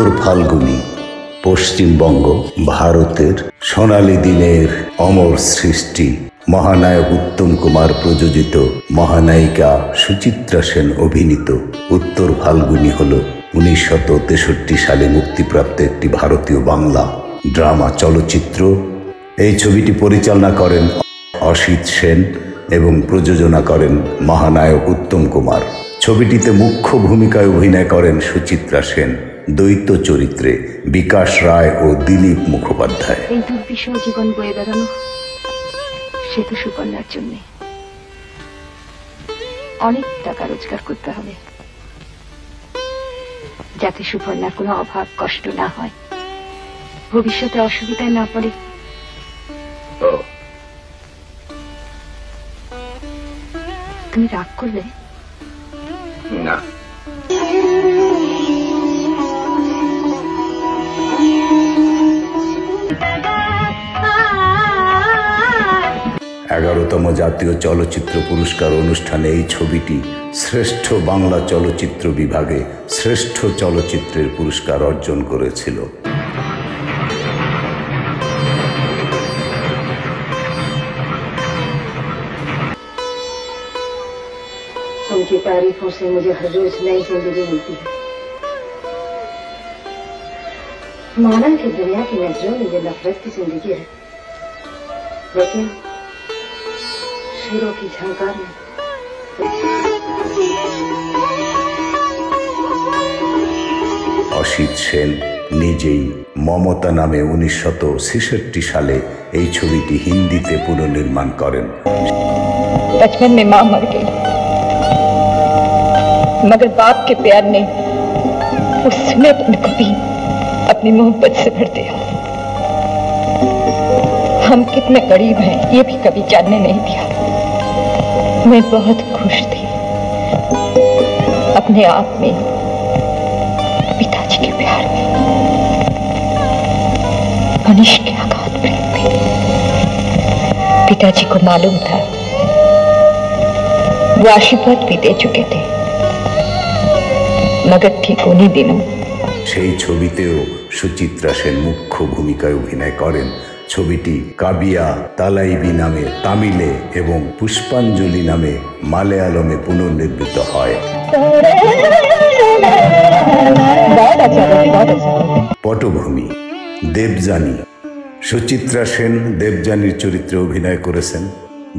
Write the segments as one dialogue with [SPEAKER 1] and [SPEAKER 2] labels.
[SPEAKER 1] উত্তর ফাল্গুনী, পশ্চিমবঙ্গ, ভারতের সোনালী দিনের অমর সৃষ্টি মহানায়ক উত্তম কুমার প্রযোজিত, মহানায়িকা সুচিত্রা সেন অভিনীত উত্তর ফাল্গুনী হল 1963 সালে মুক্তিপ্রাপ্ত একটি ভারতীয় বাংলা ড্রামা চলচ্চিত্র। এই ছবিটি পরিচালনা করেন অসিত সেন এবং প্রযোজনা করেন মহানায়ক উত্তম কুমার। ছবিটিতে মুখ্য ভূমিকায় অভিনয় করেন সুচিত্রা সেন, দ্বৈত চরিত্রে বিকাশ রায় ও দিলীপ মুখোপাধ্যায়।
[SPEAKER 2] এই দুর্বিষহ জীবন বয়ে বেড়ানো সে তো সুকন্যার জন্য। অনেক টাকা রোজগার করতে হবে যাতে সুকন্যার কোনো অভাব কষ্ট না হয়, ভবিষ্যতে অসুবিধায় না পড়ে। তুমি রাগ করলে
[SPEAKER 1] না। 11তম জাতীয় চলচ্চিত্র পুরস্কার অনুষ্ঠানে এই ছবিটি শ্রেষ্ঠ বাংলা চলচ্চিত্র বিভাগে শ্রেষ্ঠ চলচ্চিত্রের পুরস্কার অর্জন করেছিল।
[SPEAKER 2] उनकी तारीफों से मुझे हर रोज नई जिंदगी मिलती है। माना कि दुनिया की नजरों में ये नफरत की जिंदगी है, लेकिन शेरों की झंकार में
[SPEAKER 1] অসিত সেন নিজেই মমতা নামে 1966 সালে এই ছবিটি হিন্দিতে পুনর্নির্মাণ করেন।
[SPEAKER 3] बचपन में मां मर गई, मगर बाप के प्यार ने उसने उनको भी अपनी मोहब्बत से भर दिया। हम कितने करीब हैं ये भी कभी जानने नहीं दिया। मैं बहुत खुश थी अपने आप में, पिताजी के प्यार में, मनीष के आघात प्रेम में। पिताजी को मालूम था, वो आशीर्वाद भी दे चुके थे, मगर ठीक उन्हीं दिनों
[SPEAKER 1] সেই ছবিতেও সুচিত্রা সেন মুখ্য ভূমিকায় অভিনয় করেন। ছবিটি কাবিয়া তালাইবি নামে তামিলে এবং পুষ্পাঞ্জলি নামে মালয়ালমে পুনর্নির্মিত হয়। পটভূমি, দেবযানী। সুচিত্রা সেন দেবযানীর চরিত্রে অভিনয় করেছেন।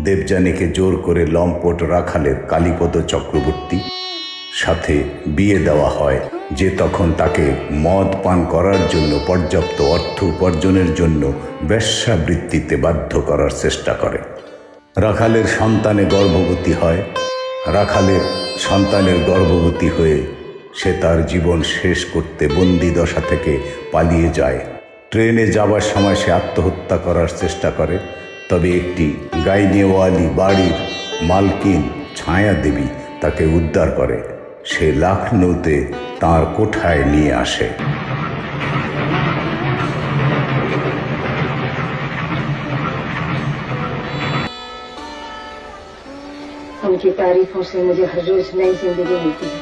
[SPEAKER 1] দেবযানীকে জোর করে লম্পট রাখালের কালীপদ চক্রবর্তী সাথে বিয়ে দেওয়া হয়, যে তখন তাকে মদ পান করার জন্য পর্যাপ্ত অর্থ উপার্জনের জন্য বেশ্যাবৃত্তিতে বাধ্য করার চেষ্টা করে। রাখালের সন্তানে গর্ভবতী হয়। রাখালের সন্তানের গর্ভবতী হয়ে সে তার জীবন শেষ করতে বন্দি দশা থেকে পালিয়ে যায়। ট্রেনে যাওয়ার সময় সে আত্মহত্যা করার চেষ্টা করে, তবে একটি গাইনেওয়ালি বাড়ির মালকিন ছায়া দেবী তাকে উদ্ধার করে। সে লখনৌতে তার কোঠায় নিয়ে আসে।
[SPEAKER 2] उनकी तारीफों से मुझे हर रोज नई जिंदगी मिलती है।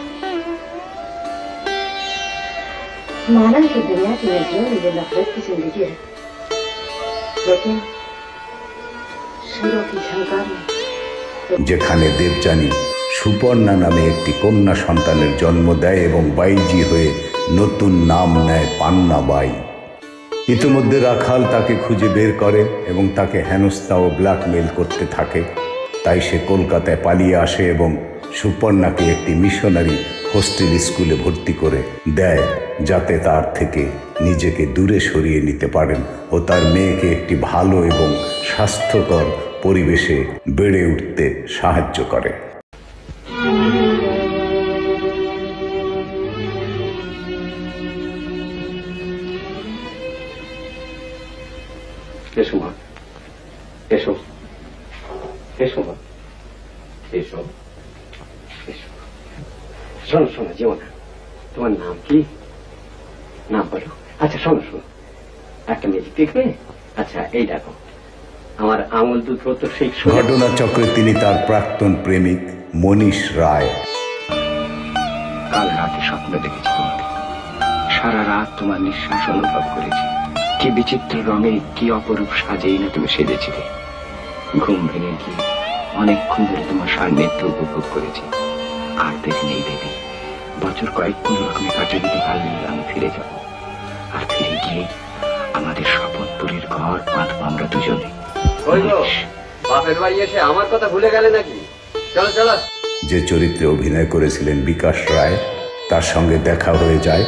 [SPEAKER 2] माना कि दुनिया की नजरों में ये नफरत की जिंदगी है, लेकिन शेरों की झंकार में
[SPEAKER 1] যেখানে দেবযানী সুপর্ণা নামে একটি কন্যা সন্তানের জন্ম দেয় এবং বাইজি হয়ে নতুন নাম নেয় পান্না বাই। ইতিমধ্যে রাখাল তাকে খুঁজে বের করে এবং তাকে হেনস্থা ও ব্ল্যাকমেল করতে থাকে। তাই সে কলকাতায় পালিয়ে আসে এবং সুপর্ণাকে একটি মিশনারি হোস্টেল স্কুলে ভর্তি করে দেয়, যাতে তার থেকে নিজেকে দূরে সরিয়ে নিতে পারেন ও তার মেয়েকে একটি ভালো এবং স্বাস্থ্যকর পরিবেশে বেড়ে উঠতে সাহায্য করে।
[SPEAKER 4] এসো মা, এসো এসো মা, এসো এসো। শোনো শোনো, যেও না। তোমার নাম কি? নাম বলো। আচ্ছা শোনো শোনো, একটা মিউজিক দেখবে? আচ্ছা এই দেখো, আমার আঙুল দুটো তো সেই
[SPEAKER 1] ঘটনাচক্রে তিনি তার প্রাক্তন প্রেমিক মনীষ রায়।
[SPEAKER 4] কাল রাতে স্বপ্ন দেখেছি তোমাকে,
[SPEAKER 5] সারা রাত তোমার নিঃশ্বাস অনুভব করেছি। কি বিচিত্র রঙে, কি অপরূপ সাজেই না তুমি সেজেছিলে। ঘুম ভেঙে গিয়ে অনেকক্ষণ ধরে তোমার সান্নিধ্য উপভোগ করেছি। আর দেরি নেই দেবী, বছর কয়েক কোন রকমে কাটিয়ে দিতে পারলে আমি ফিরে যাব। আর ফিরে গিয়ে আমাদের শপথপুরের ঘর বাঁধবো আমরা দুজনে।
[SPEAKER 4] বাপের বাড়ি এসে আমার কথা ভুলে গেলে নাকি? চলো চলো।
[SPEAKER 1] যে চরিত্রে অভিনয় করেছিলেন বিকাশ রায়, তার সঙ্গে দেখা হয়ে যায়।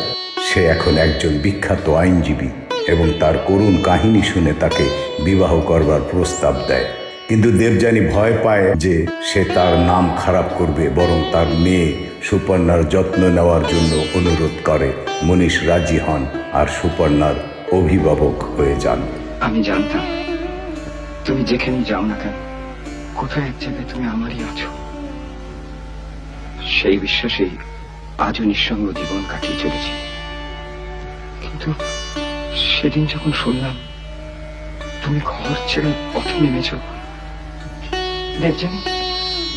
[SPEAKER 1] সে এখন একজন বিখ্যাত আইনজীবী এবং তার করুণ কাহিনী শুনে তাকে বিবাহ করবার প্রস্তাব দেয়। কিন্তু দেবযানী ভয় পায় যে সে তার নাম খারাপ করবে, বরং তার মেয়ে সুপর্ণার যত্ন নেওয়ার জন্য অনুরোধ করে। মনীষ রাজি হন আর সুপর্ণার অভিভাবক হয়ে যান।
[SPEAKER 5] আমি জানতাম তুমি যেখানে যাও না কেন, কোথায় এক জায়গায় তুমি আমারই আছো। সেই বিশ্বাসেই আজও নিঃসঙ্গ জীবন কাটিয়ে চলেছি। কিন্তু সেদিন যখন শুনলাম তুমি ঘর ছেড়ে পথে নেমেছ, দেবযানী,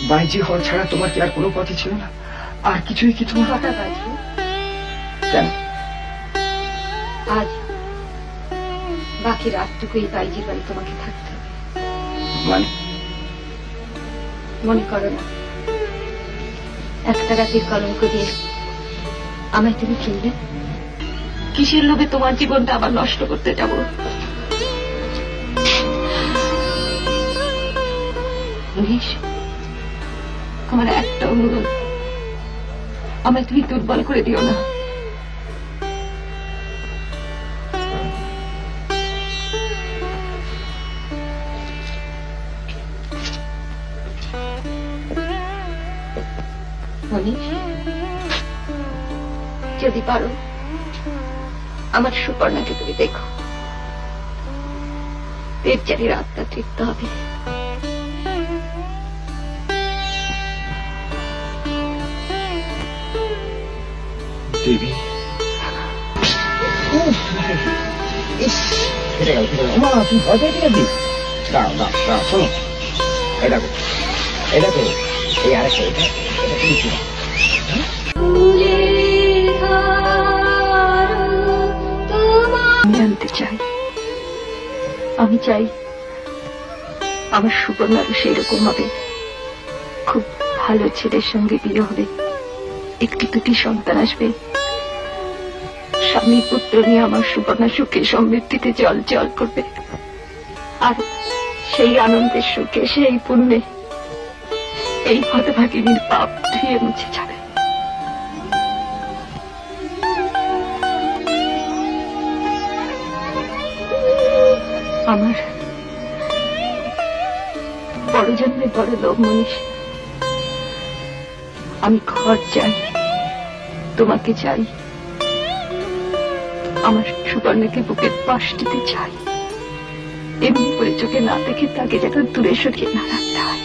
[SPEAKER 5] বাইজি হওয়া ছাড়া তোমার কি আর কোনো পথই ছিল না? আর কিছুই কি তোমার
[SPEAKER 2] হঠাৎ আজকে?
[SPEAKER 5] কেন?
[SPEAKER 2] আজ বাকি রাতটুকু এই বাইজির বাড়ি তোমাকে থাকতে হবে।
[SPEAKER 5] মানে?
[SPEAKER 2] মনে করো না একটা রাতের কলঙ্ক দিয়ে আমায় তুমি কিনবে? কিসের লোভে তোমার জীবনটা আবার নষ্ট করতে যাব? মনীষ, আমার একটা অনুরোধ, আমায় তুমি দুর্বল করে দিও না। মনীষ, যদি পারো আমার সুপর্ণাকে তুমি দেখো। দেবযানীর আত্মা তৃপ্ত হবে।
[SPEAKER 5] দেবী, শোনো, এই দেখো, এই দেখো, এই আরেকটা, এটা তুমি ছিল।
[SPEAKER 2] আমি জানতে চাই, আমি চাই আমার সুপর্ণারও সেই রকম হবে। খুব ভালো ছেলের সঙ্গে বিয়ে হবে, একটি দুটি সন্তান আসবে। স্বামী পুত্র নিয়ে আমার সুপর্ণা সুখে সমৃদ্ধিতে জল জল করবে। আর সেই আনন্দের সুখে, সেই পুণ্যে এই হতভাগিনীর পাপ ধুয়ে মুছে যাবে। আমার বড় জন্মে বড় লোভ মনীষ। আমি ঘর চাই, তোমাকে চাই, আমার সুপর্ণাকে বুকের পাশ দিতে চাই। এমনি করে চোখে না দেখে তাকে যেন দূরে সরিয়ে না রাখতে হয়।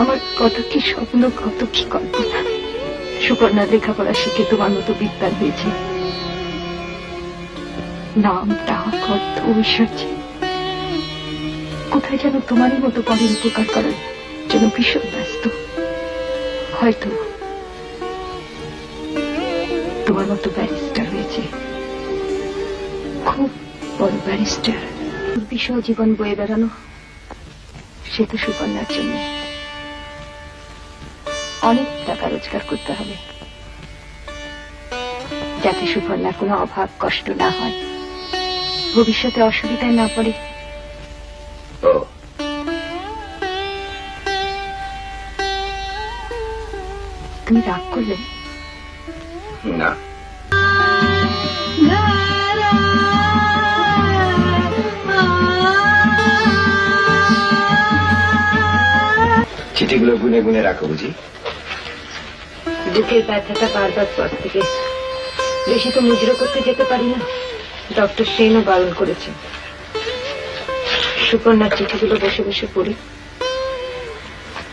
[SPEAKER 2] আমার কত কি স্বপ্ন, কত কি কল্পনা। সুপর্ণা লেখাপড়া শিখে তোমার মতো বিদ্যান হয়েছে, নাম ডাক অর্থ ঐশ্বর্য। কোথায় যেন তোমারই মতো পরের উপকার করার জন্য ভীষণ ব্যস্ত। হয়তো তোমার মতো ব্যারিস্টার হয়েছে, খুব বড় ব্যারিস্টার। বিষয় জীবন বয়ে বেড়ানো, সে তো সুপর্ণার জন্য। অনেক টাকা রোজগার করতে হবে যাতে সুপর্ণার কোনো অভাব কষ্ট না হয়, ভবিষ্যতে অসুবিধায় না পড়ে। তুমি রাগ করলে?
[SPEAKER 5] না, চিঠিগুলো গুনে গুনে রাখো বুঝি?
[SPEAKER 2] বুকের ব্যথাটা বারবার পর থেকে বেশি তো মুজরো করতে যেতে পারি না, ডক্টর সেনও বারণ করেছে। সুপর্ণার চিঠিগুলো বসে বসে পড়ি।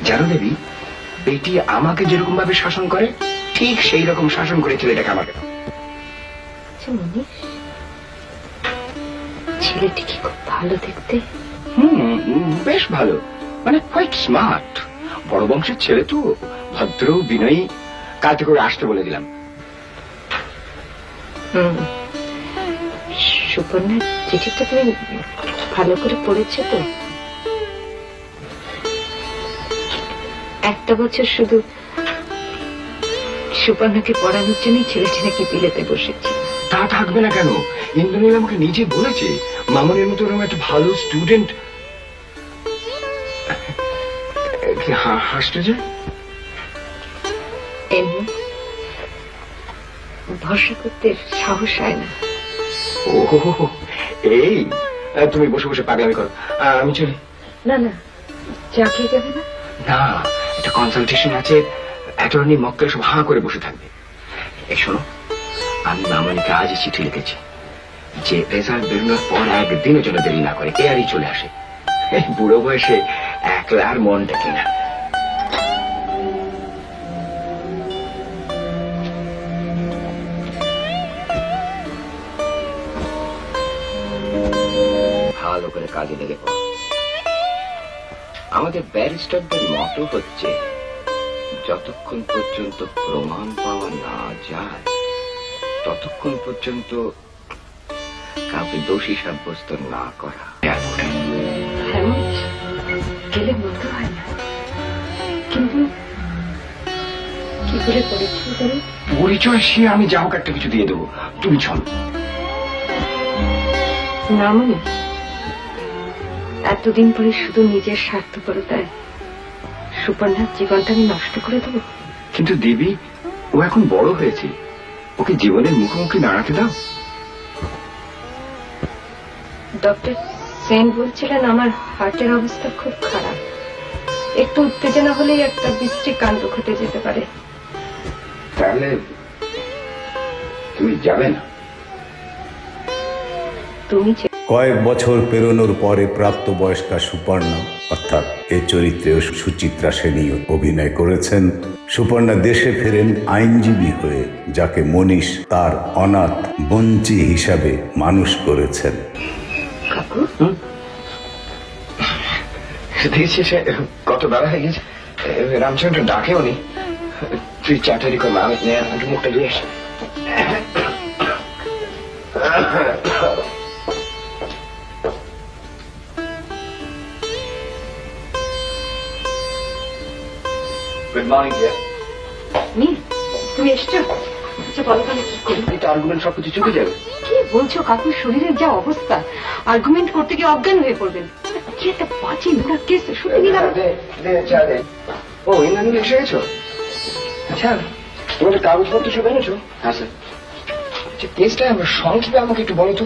[SPEAKER 5] জানো দেবী, বেটি আমাকে যেরকম ভাবে শাসন করে ঠিক সেই রকম শাসন করে ছেলেটাকে আমাকে।
[SPEAKER 2] ছেলেটি কি খুব ভালো দেখতে?
[SPEAKER 5] বেশ ভালো, মানে কোয়াইট স্মার্ট। বড় বংশের ছেলে তো, ভদ্র বিনয়ী, কাল থেকে করে আসতে বলে দিলাম।
[SPEAKER 2] সুপর্ণার চিঠিটা তুমি ভালো করে পড়েছো তো? একটা বছর শুধু সুপর্ণাকে পড়ানোর জন্যই ছেলেটি নাকি বিলেতে বসেছে।
[SPEAKER 5] তা থাকবে না কেন? ইন্দ্রনীল আমাকে নিজে বলেছে মামনের মতো ওরকম একটা ভালো স্টুডেন্ট। হাসতে যায়
[SPEAKER 2] এমনি ভরসা করতে সাহস হয় না।
[SPEAKER 5] ও এই, তুমি বসে বসে পাগলামি করো, আমি চলি।
[SPEAKER 2] না না, চা খেয়ে যাবে না?
[SPEAKER 5] না, একটা কনসালটেশন আছে, অ্যাটর্নি মক্কেল সব হাঁ করে বসে থাকবে। এই শোনো, আমি মামনিকে আজই চিঠি লিখেছি যে রেজাল্ট বেরোনোর পর একদিনের জন্য দেরি না করে এয়ারই চলে আসে। এই বুড়ো বয়সে একলা আর মন দেখে না। ভালো করে কাজে লেগে পড়ো। আমাদের ব্যারিস্টারদের মতো হচ্ছে যতক্ষণ পর্যন্ত প্রমাণ পাওয়া না যায় ততক্ষণ পর্যন্ত কাউকে দোষী সাব্যস্ত না করা।
[SPEAKER 2] গেলে মন্দ হয় না, কিন্তু কি করে পড়েছি তুমি?
[SPEAKER 5] পরিচয় সে আমি যা হোক একটা কিছু দিয়ে দেবো, তুমি চলো।
[SPEAKER 2] না মনে, এতদিন পরে শুধু নিজের স্বার্থপরতায় সুপর্ণার জীবনটা আমি নষ্ট করে দেবো?
[SPEAKER 5] কিন্তু দেবী, ও এখন বড় হয়েছে, ওকে জীবনের মুখোমুখি দাঁড়াতে দাও।
[SPEAKER 2] ডক্টর সেন বলছিলেন আমার হার্টের অবস্থা খুব খারাপ, একটু উত্তেজনা হলেই একটা বিশ্রী কাণ্ড ঘটে যেতে পারে।
[SPEAKER 5] তাহলে তুমি যাবে না?
[SPEAKER 2] তুমি
[SPEAKER 1] কয়েক বছর পেরোনোর পরে প্রাপ্তবয়স্কা সুপর্ণা অর্থাৎ এ চরিত্রে সুচিত্রা সেনই অভিনয় করেছেন। সুপর্ণা দেশে ফেরেন আইনজীবী হয়ে, যাকে মনীষ তার অনাথ বঞ্চি হিসাবে মানুষ করেছেন।
[SPEAKER 2] কাকু,
[SPEAKER 5] দেখেছিস কত বেলা হয়ে গেছে, রামচন্দ্র ডাকেও নি। তুই চাটারি কর, আমি মুখটা দিয়ে আসি। Good morning deer.
[SPEAKER 2] তুমি এসছো? আচ্ছা বলো তাহলে কি করি?
[SPEAKER 5] এই তো আর্গুমেন্ট সবকিছু চুকে যাবে।
[SPEAKER 2] কি বলছো কাকুর শরীরের যা অবস্থা, আর্গুমেন্ট করতে গিয়ে অজ্ঞান হয়ে পড়বেন। কি একটা বাজে নোংরা কেস শুনে নিলাম।
[SPEAKER 5] ও ইন্দ্রনীল এসে গেছো? আচ্ছা, তোমাদের কাগজপত্র সব এনেছো? হ্যাঁ স্যার। আচ্ছা, কেসটা সংক্ষেপে আমাকে একটু বলো তো,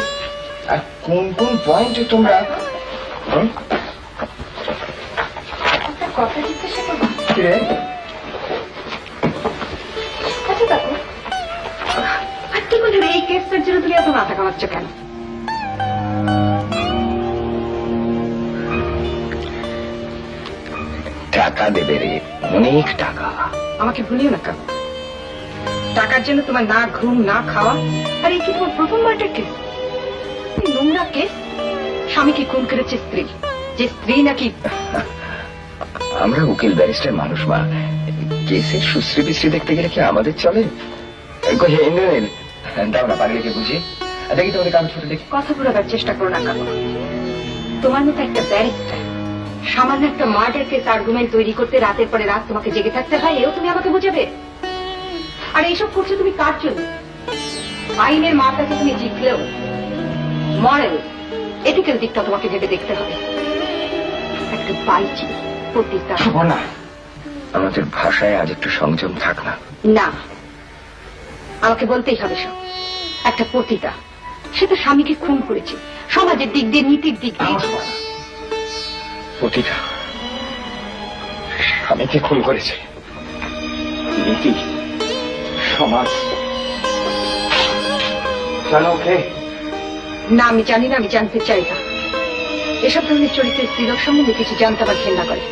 [SPEAKER 5] আর কোন কোন পয়েন্টে তোমরা
[SPEAKER 2] কথা জিজ্ঞাসা করবো? আচ্ছা কাকু, আর কি বলছো এই কেসটার জন্য তুমি এত মাথা কামাচ্ছ কেন?
[SPEAKER 5] টাকা দেবে রে, অনেক টাকা।
[SPEAKER 2] আমাকে ভুলিও না কাকু, টাকার জন্য তোমার না ঘুম না খাওয়া। আর এই কি তোমার প্রথম মার্ডার কেস? নোংরা কেস, স্বামীকে খুন করেছে স্ত্রী, যে স্ত্রী নাকি।
[SPEAKER 5] আমরা উকিল ব্যারিস্টার মানুষ মা, কেসের সুশ্রী বিশ্রী দেখতে গেলে কি আমাদের চলে? ইন্দ্রনীল, দাও না পাগলিকে বুঝিয়ে দেখি তোমাদের কাগজপত্র দেখি।
[SPEAKER 2] কথা বলার চেষ্টা করো না কাকু, তোমার মতো একটা ব্যারিস্টার সামান্য একটা মার্ডার কেস আর্গুমেন্ট তৈরি করতে রাতের পরে রাত তোমাকে জেগে থাকতে হয়, এও তুমি আমাকে বুঝাবে? আর এইসব করছো তুমি কার জন্য? আইনের মাথাকে তুমি জিতলেও মরেল এথিক্যাল দিকটা তোমাকে ভেবে দেখতে হবে। একটা বাইচি পতিতা।
[SPEAKER 5] না, আমাদের ভাষায় আজ একটু সংযম থাক না।
[SPEAKER 2] না, আমাকে বলতেই হবে সব। একটা পতিতা, সে তো স্বামীকে খুন করেছে, সমাজের দিক দিয়ে নীতির দিক দিয়ে।
[SPEAKER 5] পতিতা স্বামীকে খুন করেছে, নীতি সমাজ জানো? ওকে
[SPEAKER 2] না, আমি জানি না, আমি জানতে চাই না। এসব ধরনের চরিত্রের স্ত্রীলোক সম্বন্ধে কিছু জানতে আবার ঘেন্না করে।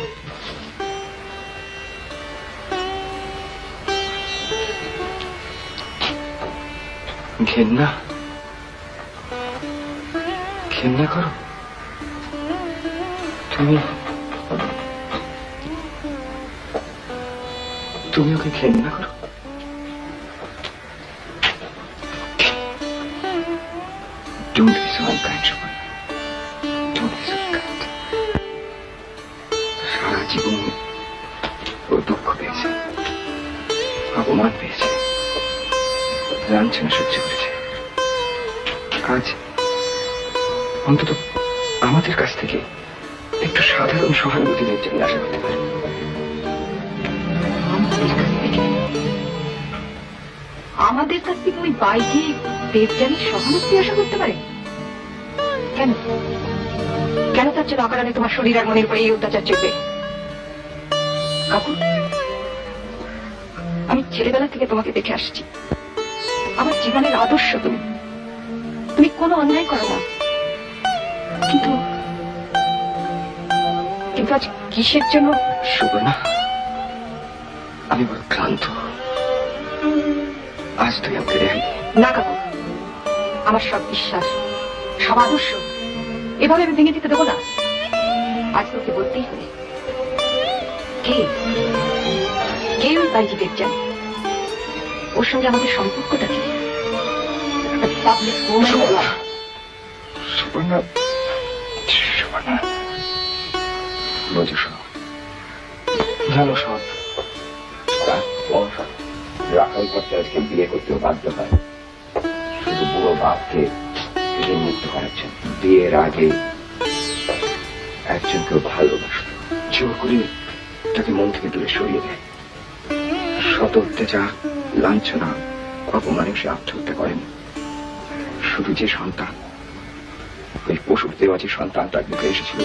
[SPEAKER 5] ঘেন্না? ঘেন্না করো তুমি? তুমি ওকে ঘৃণা করো? Don't be so unkind, Suparna. Don't be so unkind. সারা জীবন ও দুঃখ পেয়েছে, অপমান পেয়েছে, লাঞ্ছনা সহ্য করেছে। আজ অন্তত আমাদের কাছ থেকে একটু সাধারণ সহানুভূতি জন্য আশা করতে পারি।
[SPEAKER 2] আমাদের কাছ থেকে ওই বাইকে দেবযানীর সহানুভূতি আশা করতে পারে? কেন কেন তার জন্য অকারণে তোমার শরীর আর মনের উপরে এই অত্যাচার চলবে? কাকু, আমি ছেলেবেলা থেকে তোমাকে দেখে আসছি, আমার জীবনের আদর্শ তুমি। তুমি কোনো অন্যায় করো না, কিন্তু কিন্তু আজ কিসের জন্য?
[SPEAKER 5] সুবর্ণা, আমি বড় ক্লান্ত। আজ তুই আমাকে রেহাই দে।
[SPEAKER 2] না কাকু, আমার সব বিশ্বাস, সব আদর্শ এভাবে আমি ভেঙে দিতে দেবো না। আজ তোকে বলতেই হবে, কে কে ওই বাইজি দেবযানী? ওর সঙ্গে আমাদের সম্পর্কটা কি?
[SPEAKER 5] সুবর্ণা, সুবর্ণা, সুবর্ণা, বুঝেছ? জানো সব, রাখাল ভট্টাচার্যকে বিয়ে করতেও বাধ্য হয় শুধু বুড়ো বাপকে মুক্ত করার জন্য। বিয়ের আগে একজনকেও ভালোবাসত, জোর করে তাকে মন থেকে দূরে সরিয়ে দেয়। শত অত্যাচার, লাঞ্ছনা, অপমানে সে আত্মহত্যা করেন। শুধু যে সন্তান, ওই পশুর দেওয়া যে সন্তান তার বুকে এসেছিল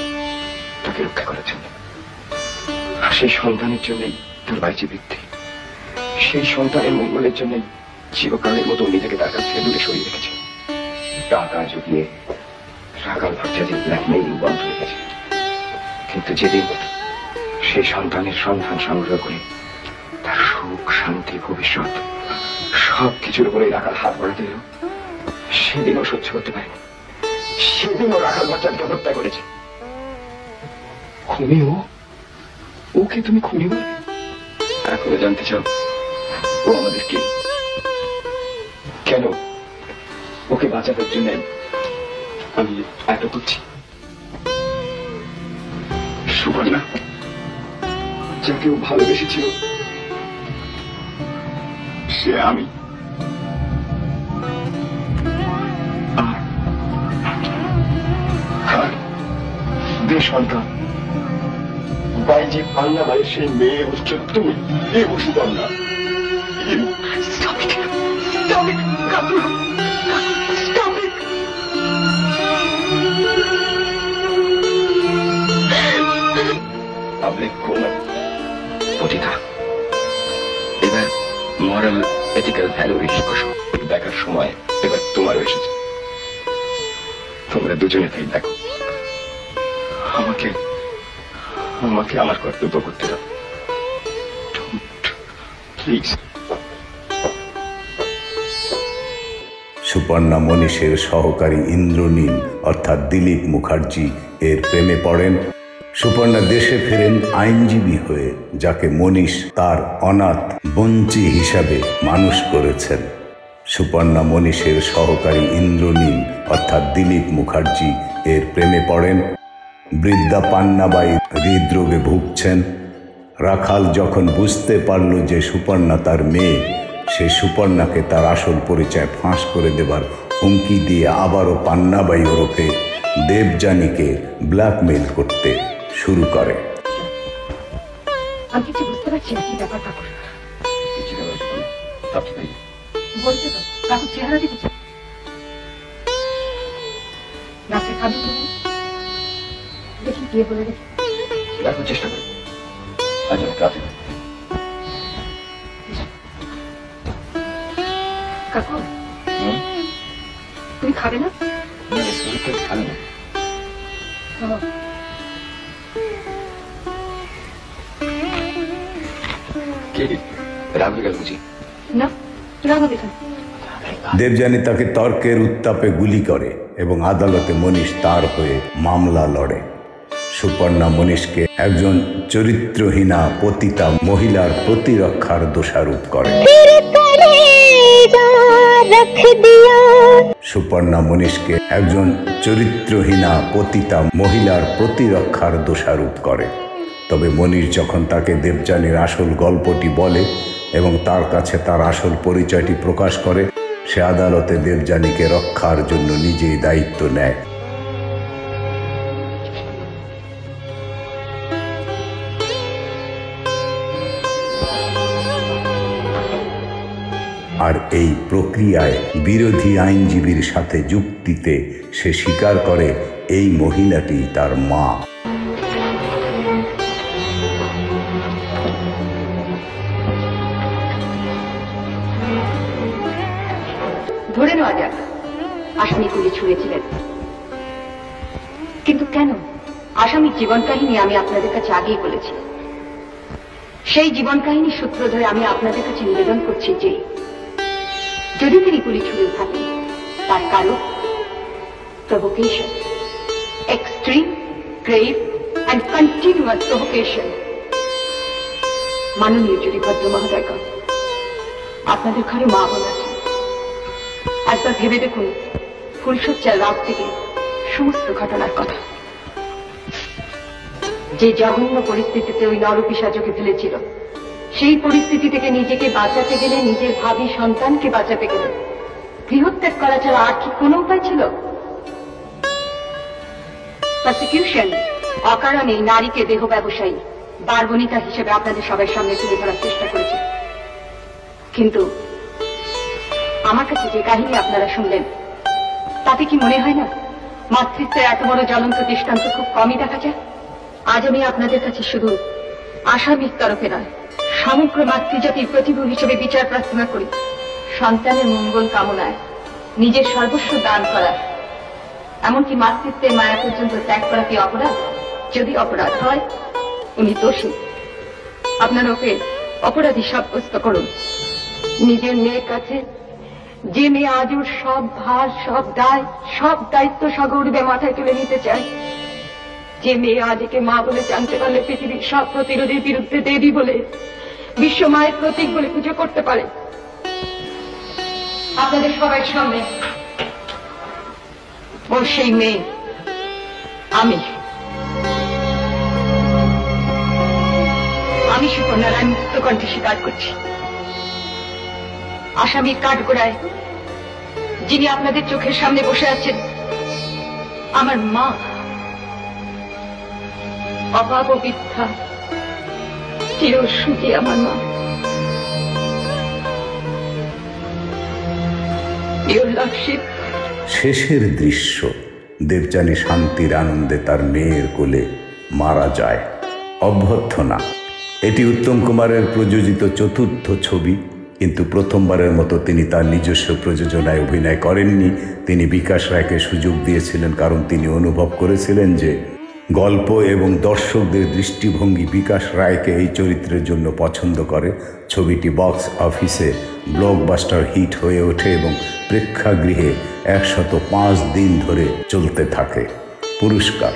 [SPEAKER 5] তাকে রক্ষা করার জন্য, আর সেই সন্তানের জন্যই তার বাইচে বৃদ্ধি। সেই সন্তানের মঙ্গলের জন্য চিরকালের মতো নিজেকে তার কাছ থেকে দূরে সরিয়ে রেখেছে। টাকা জুগিয়ে রাখাল ভট্টাচার্যের ব্ল্যাকমেইলিং বন্ধ রেখেছে। কিন্তু যেদিন সেই সন্তানের সন্ধান সংগ্রহ করে তার সুখ, শান্তি, ভবিষ্যৎ সবকিছুর উপরে রাখাল হাত বাড়াতে এলো, সেদিনও সহ্য করতে পারেনি। সেদিনও রাখাল ভট্টাচার্যকে হত্যা করেছে। খুনি ও? ওকে তুমি খুনি বলে এখনো জানতে চাও ও আমাদের কে? কেন ওকে বাঁচানোর জন্য আমি এত করছি? সুবর্ণা, যাকে ও ভালোবেসেছিল সে আমি। আর যে সন্তান বাইজি পান্না ভাইয়ের সেই মেয়ে হচ্ছ তুমি। এ সুবর্ণা, এবার মরাল এথিক্যাল ভ্যালু দেখার সময় এবার তোমারও এসেছে। তোমরা দুজনে তাই দেখো, আমাকে আমাকে আমার কর্তব্য করতে দাও প্লিজ।
[SPEAKER 1] সুপর্ণা মনীষের সহকারী ইন্দ্রনীল অর্থাৎ দিলীপ মুখার্জি এর প্রেমে পড়েন। সুপর্ণা দেশে ফেরেন আইনজীবী হয়ে, যাকে মনীষ তার অনাথ বঞ্চি হিসাবে মানুষ করেছেন। সুপর্ণা মনীষের সহকারী ইন্দ্রনীল অর্থাৎ দিলীপ মুখার্জি এর প্রেমে পড়েন। বৃদ্ধা পান্নাবাই হৃদরোগে ভুগছেন। রাখাল যখন বুঝতে পারল যে সুপর্ণা তার মেয়ে, সে সুপর্ণাকে তার আসল পরিচয় ফাঁস করে দেবার হুমকি দিয়ে আবারও পান্নাবাই ওরফে দেবযানীকে ব্ল্যাকমেইল করতে শুরু করে।
[SPEAKER 2] আমি কিছু বুঝতে পারছি না কি ব্যাপার কাকুর। বলছে তো কাকুর চেহারা দেখেছে। রাতে খাবি দেখি গিয়ে বলে দেখি।
[SPEAKER 5] দেখার চেষ্টা করো। আজ অনেক রাতে
[SPEAKER 2] কাকু, তুমি খাবে না?
[SPEAKER 5] ভালো না। রাগ হয়ে গেল বুঝি?
[SPEAKER 2] না, রাগাবে কেন?
[SPEAKER 1] দেবযানী তাকে তর্কের উত্তাপে গুলি করে এবং আদালতে মনীষ তার হয়ে মামলা লড়ে। সুপর্ণা মনীষকে একজন চরিত্রহীনা পতিতা মহিলার প্রতিরক্ষার দোষারোপ করে। সুপর্ণা মনীষকে একজন চরিত্রহীনা পতিতা মহিলার প্রতিরক্ষার দোষারোপ করে। তবে মনীষ যখন তাকে দেবযানীর আসল গল্পটি বলে এবং তার কাছে তার আসল পরিচয়টি প্রকাশ করে, সে আদালতে দেবযানীকে রক্ষার জন্য নিজেই দায়িত্ব নেয়। আর এই প্রক্রিয়ায় বিরোধী আইনজীবীর সাথে যুক্তিতে সে স্বীকার করে এই মহিলাটি তার মা।
[SPEAKER 2] ধরে নেওয়া যাক আসামি গুলি ছুঁড়েছিলেন, কিন্তু কেন? আসামির জীবন কাহিনী আমি আপনাদের কাছে আগেই বলেছি। সেই জীবন কাহিনীর সূত্র ধরে আমি আপনাদের কাছে নিবেদন করছি যে যদি তিনি গুলি ছুঁড়ে থাকেন, তার কারণ provocation, extreme, grave and continuous provocation. মাননীয় জুরি ভদ্র মহোদয়গণ, আপনাদের ঘরে মা বোন আছে। একবার ভেবে দেখুন ফুলশয্যার রাত থেকে সমস্ত ঘটনার কথা। যে জঘন্য পরিস্থিতিতে ওই নরপিশাচকে ফেলেছিল, সেই পরিস্থিতি থেকে নিজেকে বাঁচাতে গেলে, নিজের ভাবী সন্তানকে বাঁচাতে গেলে গৃহত্যাগ করা ছাড়া আর কি কোনো উপায় ছিল? প্রসিকিউশন অকারণে নারীকে দেহ ব্যবসায়ী, বারবণিতা হিসেবে আপনাদের সবার সামনে তুলে ধরার চেষ্টা করেছে। কিন্তু আমার কাছে যে কাহিনী আপনারা শুনলেন, তাতে কি মনে হয় না মাতৃত্বের এত বড় জ্বলন্ত দৃষ্টান্ত খুব কমই দেখা যায়? আজ আমি আপনাদের কাছে শুধু আসামির তরফে নয়, সমগ্র মাতৃজাতির প্রতিভূ হিসেবে বিচার প্রার্থনা করি। সন্তানের মঙ্গল কামনায় নিজের সর্বস্ব দান করা, এমনকি মাতৃত্বের মায়া পর্যন্ত ত্যাগ করা কি অপরাধ? যদি অপরাধ হয়, উনি দোষী। আপনারা ওকে অপরাধী সাব্যস্ত করুন। নিজের মেয়ের কাছে যে মেয়ে আজ ওর সব ভার, সব দায়, সব দায়িত্ব সগৌরবে মাথায় তুলে নিতে চায়, যে মেয়ে আজ একে মা বলে জানতে পারলে পৃথিবীর সব প্রতিরোধের বিরুদ্ধে দেবী বলে, বিশ্ব মায়ের প্রতীক বলে পুজো করতে পারে, আপনাদের সবাই সামনে ওর সেই মেয়ে আমি সুকন্যা রায় মুক্ত কণ্ঠে স্বীকার করছি। আসামির কাঠগোড়ায় যিনি আপনাদের চোখের সামনে বসে আছেন, আমার মা, অপাপবিদ্যা চিরসুখী আমার মা।
[SPEAKER 1] শেষের দৃশ্য, দেবযানী শান্তির আনন্দে তার মেয়ের কোলে মারা যায়। অভ্যর্থনা এটি উত্তম কুমারের প্রযোজিত চতুর্থ ছবি, কিন্তু প্রথমবারের মতো তিনি তার নিজস্ব প্রযোজনায় অভিনয় করেননি। তিনি বিকাশ রায়কে সুযোগ দিয়েছিলেন, কারণ তিনি অনুভব করেছিলেন যে গল্প এবং দর্শকদের দৃষ্টিভঙ্গি বিকাশ রায়কে এই চরিত্রের জন্য পছন্দ করে। ছবিটি বক্স অফিসে ব্লকবাস্টার হিট হয়ে ওঠে এবং প্রেক্ষাগৃহে 105 দিন ধরে চলতে থাকে। পুরস্কার: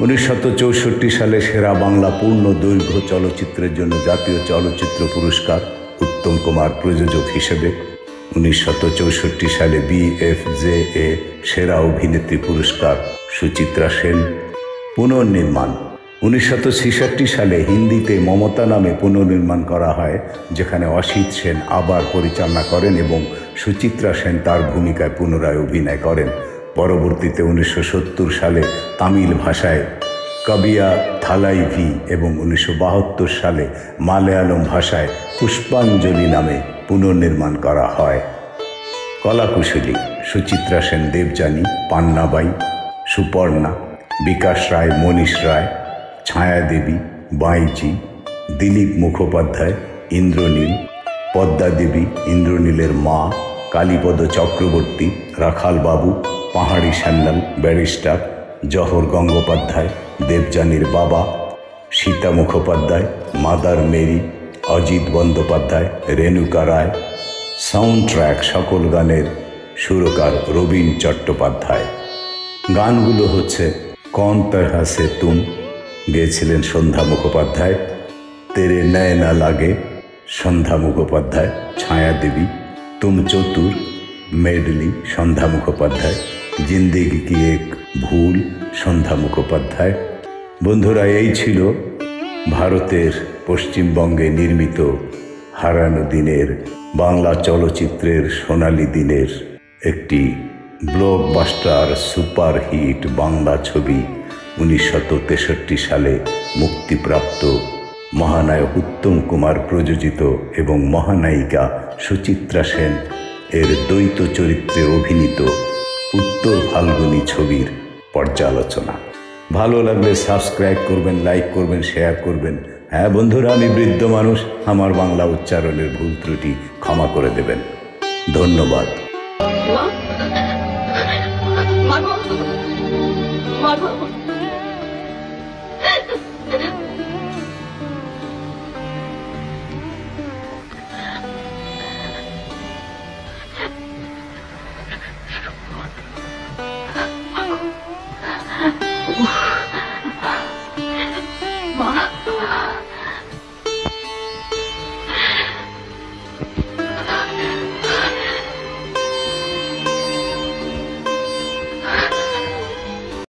[SPEAKER 1] 1964 সালে সেরা বাংলা পূর্ণ দৈর্ঘ্য চলচ্চিত্রের জন্য জাতীয় চলচ্চিত্র পুরস্কার উত্তম কুমার প্রযোজক হিসেবে। 1964 সালে BFJA সেরা অভিনেত্রী পুরস্কার সুচিত্রা সেন। পুনর্নির্মাণ: 1966 সালে হিন্দিতে মমতা নামে পুনর্নির্মাণ করা হয়, যেখানে অসিত সেন আবার পরিচালনা করেন এবং সুচিত্রা সেন তার ভূমিকায় পুনরায় অভিনয় করেন। পরবর্তীতে 1970 সালে তামিল ভাষায় কবিয়া থালাইভি এবং 1972 সালে মালয়ালম ভাষায় পুষ্পাঞ্জলি নামে পুনর্নির্মাণ করা হয়। কলাকুশলী: সুচিত্রা সেন দেবযানী, পান্নাবাই, সুপর্ণা, বিকাশ রায় মনীষ রায়, ছায়াদেবী, বাইজি, দিলীপ মুখোপাধ্যায় ইন্দ্রনীল, পদ্মা দেবী ইন্দ্রনীলের মা, কালীপদ চক্রবর্তী রাখাল বাবু, পাহাড়ি সান্যাল ব্যারিস্টার, জহর গঙ্গোপাধ্যায় দেবযানীর বাবা, সীতা মুখোপাধ্যায় মাদার মেরি, অজিত বন্দ্যোপাধ্যায়, রেণুকা রায়। সাউন্ড ট্র্যাক সকল গানের সুরকার রবীন চট্টোপাধ্যায়। গানগুলো হচ্ছে কৌন তরহ সে তুম, গেয়েছিলেন সন্ধ্যা মুখোপাধ্যায়, তেরে নয়না লাগে সন্ধ্যা মুখোপাধ্যায়, ছায়া দেবী, তুম চতুর মেডলি সন্ধ্যা মুখোপাধ্যায়, জিন্দেগি কি এক ভুল সন্ধ্যা মুখোপাধ্যায়। বন্ধুরা, এই ছিল ভারতের পশ্চিমবঙ্গে নির্মিত হারানো দিনের বাংলা চলচ্চিত্রের সোনালী দিনের একটি ব্লকবাস্টার সুপারহিট বাংলা ছবি, 1963 সালে মুক্তিপ্রাপ্ত, মহানায়ক উত্তম কুমার প্রযোজিত এবং মহানায়িকা সুচিত্রা সেন এর দ্বৈত চরিত্রে অভিনীত উত্তর ফাল্গুনী ছবির পর্যালোচনা। ভালো লাগলে সাবস্ক্রাইব করবেন, লাইক করবেন, শেয়ার করবেন। হ্যাঁ বন্ধুরা, আমি বৃদ্ধ মানুষ, আমার বাংলা উচ্চারণের ভুল ত্রুটি ক্ষমা করে দেবেন। ধন্যবাদ।
[SPEAKER 2] মা, মা গো, মা গো।